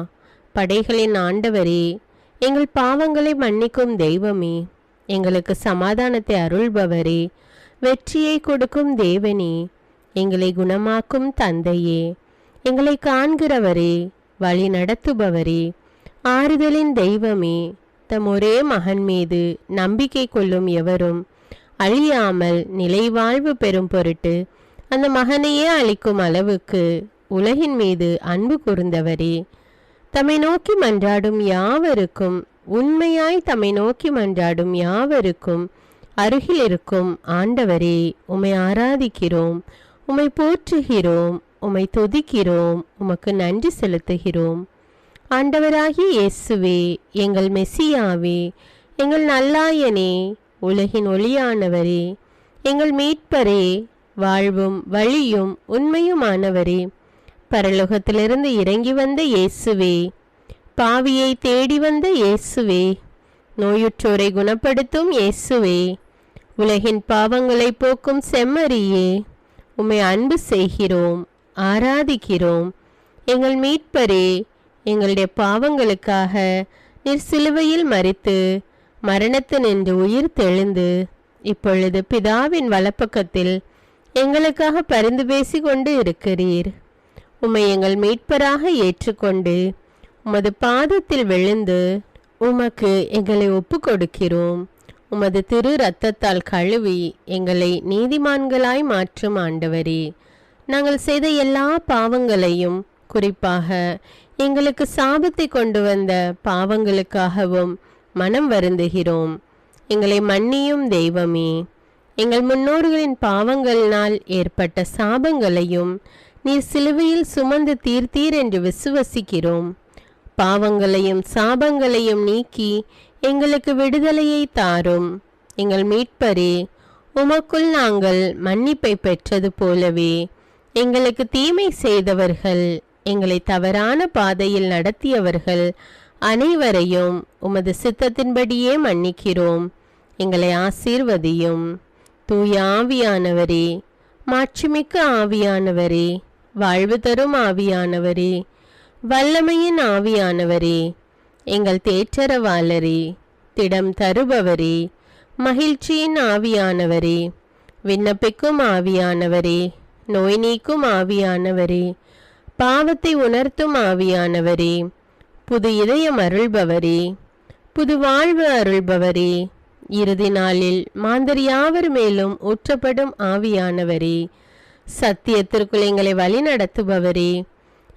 படைகளின் ஆண்டவரே, எங்கள் பாவங்களை மன்னிக்கும் தெய்வமே, எங்களுக்கு சமாதானத்தை அருள்பவரே, வெற்றியை கொடுக்கும் தேவனே, எங்களை குணமாக்கும் தந்தையே, எங்களை காண்கிறவரே, வழி நடத்துபவரே, ஆறுதலின் தெய்வமே, தம் ஒரே மகன் மீது நம்பிக்கை கொள்ளும் எவரும் அழியாமல் நிலைவாழ்வு பெறும் பொருட்டு அந்த மகனையே அளிக்கும் அளவுக்கு உலகின் மீது அன்பு கூர்ந்தவரே, தம்மை நோக்கி மன்றாடும் யாவருக்கும், உண்மையாய் தம்மை நோக்கி மன்றாடும் யாவருக்கும் அருகில் இருக்கும் ஆண்டவரே, உம்மை ஆராதிக்கிறோம், உம்மை போற்றுகிறோம், உம்மை துதிக்கிறோம், உமக்கு நன்றி செலுத்துகிறோம். ஆண்டவராகிய இயேசுவே, எங்கள் மெசியாவே, எங்கள் நல்லாயனே, உலகின் ஒளியானவரே, எங்கள் மீட்பரே, வாழ்வும் வழியும் உண்மையுமானவரே, பரலோகத்திலிருந்து இறங்கி வந்த இயேசுவே, பாவியை தேடி வந்த இயேசுவே, நோயுற்றோரை குணப்படுத்தும் இயேசுவே, உலகின் பாவங்களை போக்கும் செம்மறியே, உம்மை அன்பு செய்கிறோம், ஆராதிக்கிறோம். எங்கள் மீட்பரே, எங்களுடைய பாவங்களுக்காக நீர் சிலுவையில் மரித்து மரணத்தினின்று உயிர் தெழுந்து இப்பொழுது பிதாவின் வலப்பக்கத்தில் எங்களுக்காக பரிந்து பேசி கொண்டு இருக்கிறீர். உம்மை எங்கள் மீட்பராக ஏற்றுக்கொண்டு உமது பாதத்தில் விழுந்து உமக்கு எங்களை ஒப்பு கொடுக்கிறோம். உமது திரு இரத்தத்தால் கழுவி எங்களை நீதிமான்களாய் மாற்றும் ஆண்டவரே, நாங்கள் செய்த எல்லா பாவங்களையும், குறிப்பாக எங்களுக்கு சாபத்தை கொண்டு வந்த பாவங்களுக்காகவும் மனம் வருந்துகிறோம். எங்களை மன்னியும் தெய்வமே, எங்கள் முன்னோர்களின் பாவங்களினால் ஏற்பட்ட சாபங்களையும் நீர் சிலுவையில் சுமந்து தீர்த்தீர் என்று விசுவசிக்கிறோம். பாவங்களையும் சாபங்களையும் நீக்கி எங்களுக்கு விடுதலையை தாரும். எங்கள் மீட்பரே, உமக்குள் நாங்கள் மன்னிப்பை பெற்றது போலவே எங்களுக்கு தீமை செய்தவர்கள், எங்களை தவறான பாதையில் நடத்தியவர்கள் அனைவரையும் உமது சித்தத்தின்படியே மன்னிக்கிறோம். எங்களை ஆசீர்வதியும். தூய ஆவியானவரே, மாட்சிமிக்க ஆவியானவரே, வாழ்வு தரும் ஆவியானவரே, வல்லமையின் ஆவியானவரே, எங்கள் தேற்றரவாளரே, திடம் தருபவரே, மகிழ்ச்சியின் ஆவியானவரே, விண்ணப்பிக்கும் ஆவியானவரே, நோய் நீக்கும் ஆவியானவரே, பாவத்தை உணர்த்தும் ஆவியானவரே, புது இதயம் அருள்பவரே, புது வாழ்வு அருள்பவரே, இறுதி நாளில் மாந்தர் யாவர் மேலும் ஊற்றப்படும் ஆவியானவரே, சத்தியத்திற்குள் எங்களை வழிநடத்துபவரே,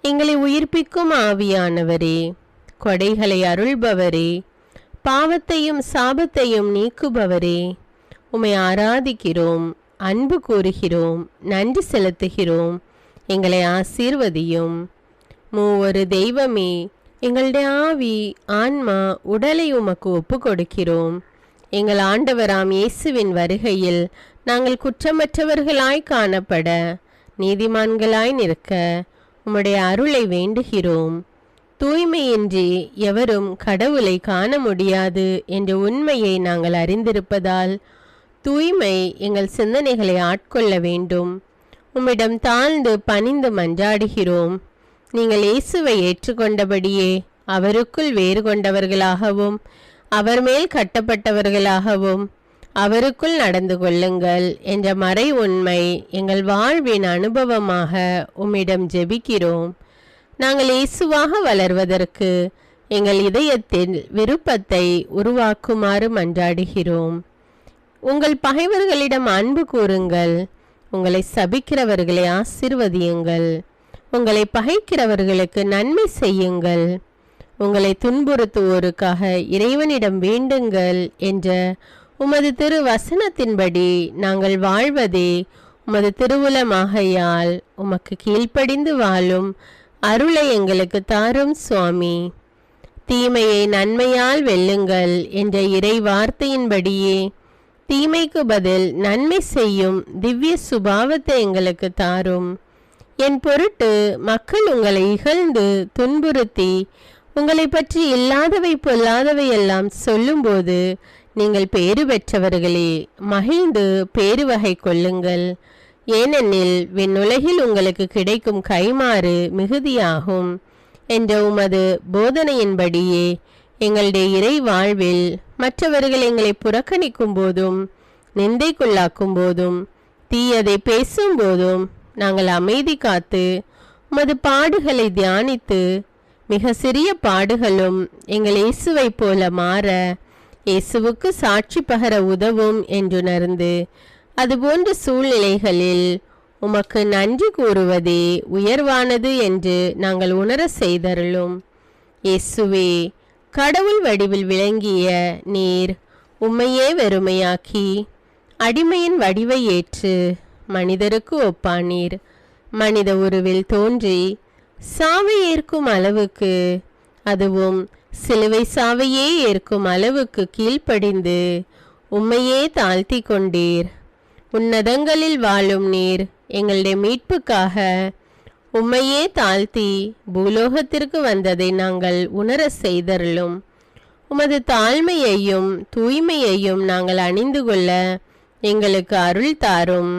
எங்களை உயிர்ப்பிக்கும் ஆவியானவரே, கொடைகளை அருள்பவரே, பாவத்தையும் சாபத்தையும் நீக்குபவரே, உம்மை ஆராதிக்கிறோம், அன்பு கூறுகிறோம், நன்றி செலுத்துகிறோம். எங்களை ஆசீர்வதியும். மூவொரு தெய்வமே, எங்களுடைய ஆவி, ஆன்மா, உடலை உமக்கு ஒப்பு கொடுக்கிறோம். எங்கள் ஆண்டவராம் இயேசுவின் வருகையில் நாங்கள் குற்றமற்றவர்களாய் காணப்பட, நீதிமான்களாய் நிற்க உம்முடைய அருளை வேண்டுகிறோம். தூய்மையின்றி எவரும் கடவுளை காண முடியாது என்ற உண்மையை நாங்கள் அறிந்திருப்பதால் தூய்மை எங்கள் சிந்தனைகளை ஆட்கொள்ள வேண்டும். உம்மிடம் தாழ்ந்து பணிந்து மன்றாடுகிறோம். நீங்கள் இயேசுவை ஏற்றுக்கொண்டபடியே அவருக்குள் வேறு கொண்டவர்களாகவும் அவர் மேல் கட்டப்பட்டவர்களாகவும் அவருக்குள் நடந்து கொள்ளுங்கள் என்ற மறை உண்மை எங்கள் வாழ்வின் அனுபவமாக உம்மிடம் ஜெபிக்கிறோம். நாங்கள் இயேசுவாக வளர்வதற்கு எங்கள் இதயத்தில் விருப்பத்தை உருவாக்குமாறு மன்றாடுகிறோம். உங்கள் பகைவர்களிடம் அன்பு கூறுங்கள், உங்களை சபிக்கிறவர்களை ஆசீர்வதியுங்கள், உங்களை பகைக்கிறவர்களுக்கு நன்மை செய்யுங்கள், உங்களை துன்புறுத்துவோருக்காக இறைவனிடம் வேண்டுங்கள் என்ற உமது திரு வசனத்தின்படி நாங்கள் வாழ்வதே உமது திருவுலமாகையால் உமக்கு கீழ்ப்படிந்து வாழும் அருளை எங்களுக்கு தாரும் சுவாமி. தீமையை நன்மையால் வெல்லுங்கள் என்ற இறை வார்த்தையின்படியே தீமைக்கு பதில் நன்மை செய்யும் திவ்ய சுபாவத்தை எங்களுக்கு தாரும். என் பொருட்டு மக்கள் உங்களை இகழ்ந்து துன்புறுத்தி உங்களை பற்றி இல்லாதவை பொல்லாதவை எல்லாம் சொல்லும்போது நீங்கள் பேறு பெற்றவர்களே, மகிழ்ந்து பேறு வகை கொள்ளுங்கள். ஏனெனில் விண்ணுலகில் உங்களுக்கு கிடைக்கும் கைமாறு மிகுதியாகும் என்ற உமது போதனையின்படியே எங்களுடைய இறை வாழ்வில் மற்றவர்கள் எங்களை புறக்கணிக்கும் போதும் நிந்தைக்குள்ளாக்கும் போதும் தீயதை பேசும் போதும் நாங்கள் அமைதி காத்து உமது பாடுகளை தியானித்து மிக சிறிய பாடுகளும் எங்கள் இயேசுவை போல மாற இயேசுவுக்கு சாட்சி பகர உதவும் என்றுணர்ந்து அதுபோன்ற சூழ்நிலைகளில் உமக்கு நன்றி கூறுவதே உயர்வானது என்று நாங்கள் உணர செய்தருளும். இயேசுவே, கடவுள் வடிவில் விளங்கிய நீர் உம்மையே வெறுமையாக்கி அடிமையின் வடிவை ஏற்று மனிதருக்கு ஒப்பானீர். மனித உருவில் தோன்றி சாவை ஏற்கும் அளவுக்கு, அதுவும் சிலுவை சாவையே ஏற்கும் அளவுக்கு கீழ்ப்படிந்து உம்மையே தாழ்த்தி கொண்டீர். உன்னதங்களில் வாழும் நீர் எங்களுடைய மீட்புக்காக உம்மையே தாழ்த்தி பூலோகத்திற்கு வந்ததை நாங்கள் உணர செய்தருளும். உமது தாழ்மையையும் தூய்மையையும் நாங்கள் அணிந்து கொள்ள எங்களுக்கு அருள் தாரும்.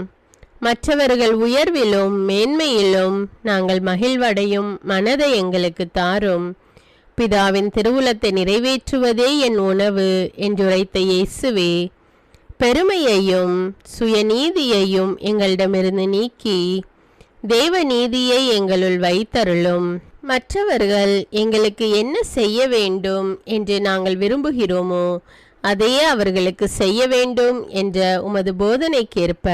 மற்றவர்கள் உயர்விலும் மேன்மையிலும் நாங்கள் மகிழ்வடையும் மனதை எங்களுக்கு தாரும். பிதாவின் திருவுலத்தை நிறைவேற்றுவதே என் உணவு என்றுரைத்த இயேசுவே, பெருமையையும் சுயநீதியையும் எங்களிடமிருந்து நீக்கி தேவ நீதியை எங்களுள் வைத்தருளும். மற்றவர்கள் எங்களுக்கு என்ன செய்ய வேண்டும் என்று நாங்கள் விரும்புகிறோமோ அதையே அவர்களுக்கு செய்ய வேண்டும் என்ற உமது போதனைக்கேற்ப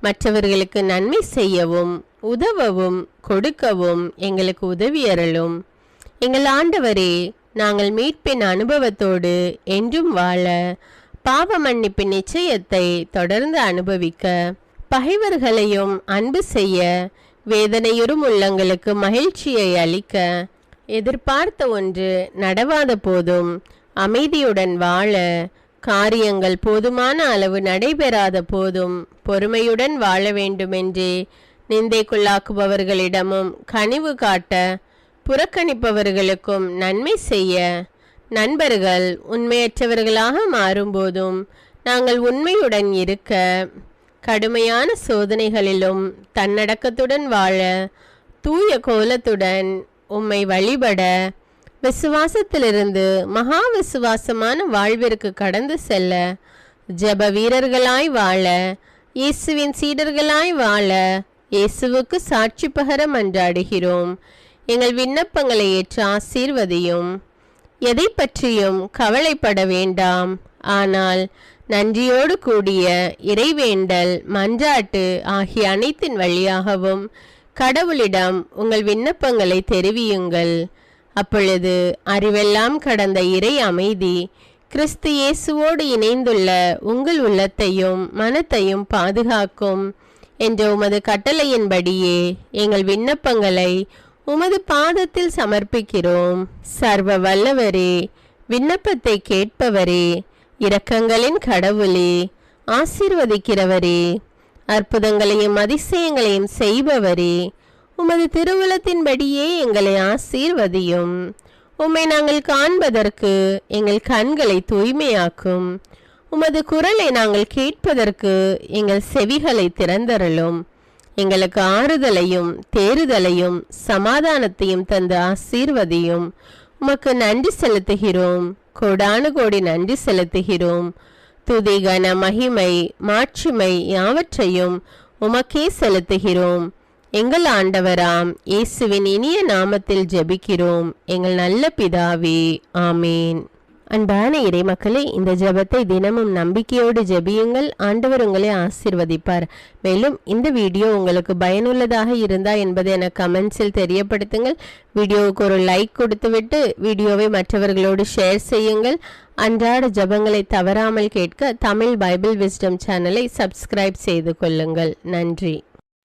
மற்றவர்களுக்கு நன்மை செய்யவும் உதவவும் கொடுக்கவும் எங்களுக்கு உதவியருளும். எங்கள் ஆண்டவரே, நாங்கள் மீட்பின் அனுபவத்தோடு என்றும் வாழ, பாவ மன்னிப்பின் நிச்சயத்தை தொடர்ந்து அனுபவிக்க, பகைவர்களையும் அன்பு செய்ய, வேதனையுறும் உள்ளங்களுக்கு மகிழ்ச்சியை அளிக்க, எதிர்பார்த்த ஒன்று நடவாத போதும் அமைதியுடன் வாழ, காரியங்கள் போதுமான அளவு நடைபெறாத போதும் பொறுமையுடன் வாழ வேண்டுமென்றே நிந்தைக்குள்ளாக்குபவர்களிடமும் கனிவு காட்ட, புறக்கணிப்பவர்களுக்கும் நன்மை செய்ய, நண்பர்கள் உண்மையற்றவர்களாக மாறும்போதும் நாங்கள் உண்மையுடன் இருக்க, கடுமையான சோதனைகளிலும் தன்னடக்கத்துடன் வாழ, தூய கோலத்துடன் உம்மை வழிபட, விசுவாசத்திலிருந்து மகா விசுவாசமான வாழ்விற்கு கடந்து செல்ல, ஜெப வீரர்களாய் வாழ, இயேசுவின் சீடர்களாய் வாழ, இயேசுவுக்கு சாட்சி பகர மன்றாடுகிறோம். எங்கள் விண்ணப்பங்களை ஏற்று ஆசீர்வதியும். எதை பற்றியும் கவலைப்பட வேண்டாம். ஆனால் நன்றியோடு கூடிய இறைவேண்டல், மன்றாட்டு ஆகிய அனைத்தின் வழியாகவும் கடவுளிடம் உங்கள் விண்ணப்பங்களை தெரிவியுங்கள். அப்பொழுது அறிவெல்லாம் கடந்த இறை அமைதி கிறிஸ்து இயேசுவோடு இணைந்துள்ள உங்கள் உள்ளத்தையும் மனத்தையும் பாதுகாக்கும் என்ற உமது கட்டளையின்படியே எங்கள் விண்ணப்பங்களை உமது பாதத்தில் சமர்ப்பிக்கிறோம். சர்வ வல்லவரே, விண்ணப்பத்தை கேட்பவரே, இரக்கங்களின் கடவுளே, ஆசீர்வதிக்கிறவரே, அற்புதங்களையும் அதிசயங்களையும் செய்பவரே, உமது திருவுளத்தின்படியே எங்களை ஆசீர்வதியும். உம்மை நாங்கள் காண்பதற்கு எங்கள் கண்களை தூய்மையாக்கும். உமது குரலை நாங்கள் கேட்பதற்கு எங்கள் செவிகளை திறந்தருளும். எங்களுக்கு ஆறுதலையும் தேறுதலையும் சமாதானத்தையும் தந்து ஆசீர்வதியும். உமக்கு நன்றி செலுத்துகிறோம், கோடானு கோடி நன்றி செலுத்துகிறோம். துதி, கன, மகிமை, மாட்சிமை யாவற்றையும் உமக்கே செலுத்துகிறோம். எங்கள் ஆண்டவராம் இயேசுவின் இனிய நாமத்தில் ஜெபிக்கிறோம் எங்கள் நல்ல பிதாவே, ஆமேன். அன்பான இறைமக்களே, இந்த ஜெபத்தை தினமும் நம்பிக்கையோடு ஜெபியுங்கள். ஆண்டவர் உங்களை ஆசீர்வதிப்பார். மேலும் இந்த வீடியோ உங்களுக்கு பயனுள்ளதாக இருந்தா என்பதை எனக்கு கமெண்ட்ஸில் தெரியப்படுத்துங்கள். வீடியோவுக்கு ஒரு லைக் கொடுத்துவிட்டு வீடியோவை மற்றவர்களோடு ஷேர் செய்யுங்கள். அன்றாட ஜெபங்களை தவறாமல் கேட்க தமிழ் பைபிள் விஸ்டம் சேனலை சப்ஸ்கிரைப் செய்து கொள்ளுங்கள். நன்றி.